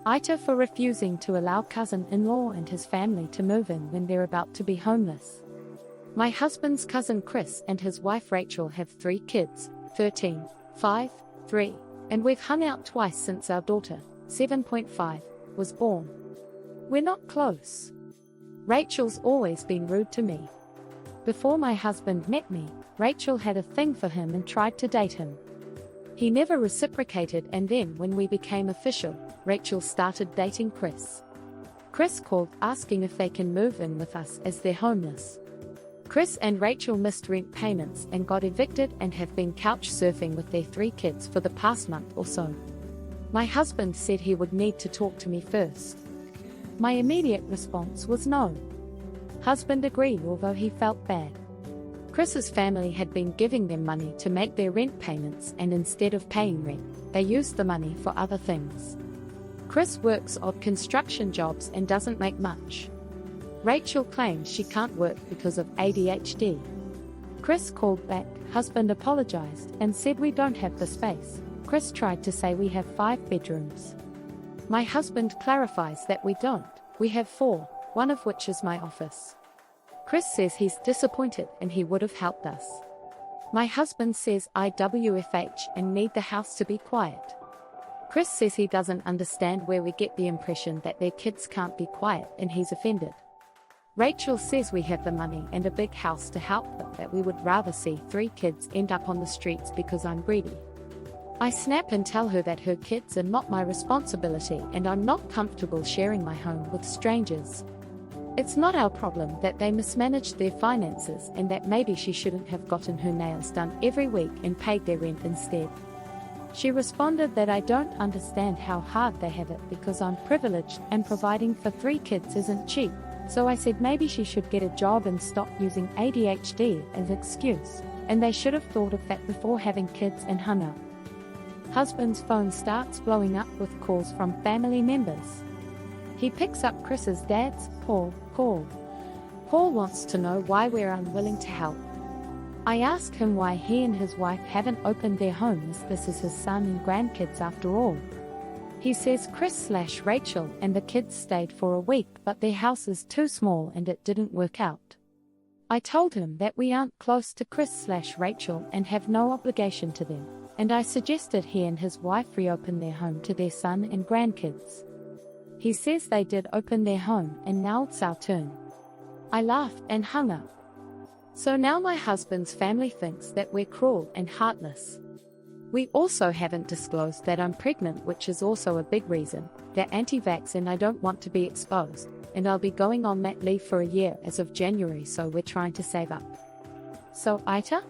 AITA for refusing to allow cousin-in-law and his family to move in when they're about to be homeless. My husband's cousin Chris and his wife Rachel have 3 kids, 13, 5, 3, and we've hung out twice since our daughter, 7.5, was born. We're not close. Rachel's always been rude to me. Before my husband met me, Rachel had a thing for him and tried to date him. He never reciprocated, and then when we became official, Rachel started dating Chris. Chris called asking if they can move in with us as they're homeless. Chris and Rachel missed rent payments and got evicted and have been couch surfing with their 3 kids for the past month or so. My husband said he would need to talk to me first. My immediate response was no. Husband agreed, although he felt bad. Chris's family had been giving them money to make their rent payments, and instead of paying rent, they used the money for other things. Chris works odd construction jobs and doesn't make much. Rachel claims she can't work because of ADHD. Chris called back, husband apologized, and said we don't have the space. Chris tried to say we have 5 bedrooms. My husband clarifies that we don't, we have 4, one of which is my office. Chris says he's disappointed and he would have helped us. My husband says IWFH and need the house to be quiet. Chris says he doesn't understand where we get the impression that their kids can't be quiet and he's offended. Rachel says we have the money and a big house to help, but that we would rather see 3 kids end up on the streets because I'm greedy. I snap and tell her that her kids are not my responsibility and I'm not comfortable sharing my home with strangers. It's not our problem that they mismanaged their finances and that maybe she shouldn't have gotten her nails done every week and paid their rent instead. She responded that I don't understand how hard they have it because I'm privileged and providing for 3 kids isn't cheap. So I said maybe she should get a job and stop using ADHD as an excuse, and they should have thought of that before having kids, and hung up. Husband's phone starts blowing up with calls from family members. He picks up Chris's dad's call. Paul wants to know why we're unwilling to help. I ask him why he and his wife haven't opened their home, as this is his son and grandkids after all. He says Chris/Rachel and the kids stayed for a week, but their house is too small and it didn't work out. I told him that we aren't close to Chris/Rachel and have no obligation to them, and I suggested he and his wife reopen their home to their son and grandkids. He says they did open their home and now it's our turn. I laughed and hung up. So now my husband's family thinks that we're cruel and heartless. We also haven't disclosed that I'm pregnant, which is also a big reason. They're anti-vax and I don't want to be exposed, and I'll be going on mat leave for a year as of January, so we're trying to save up. So AITA?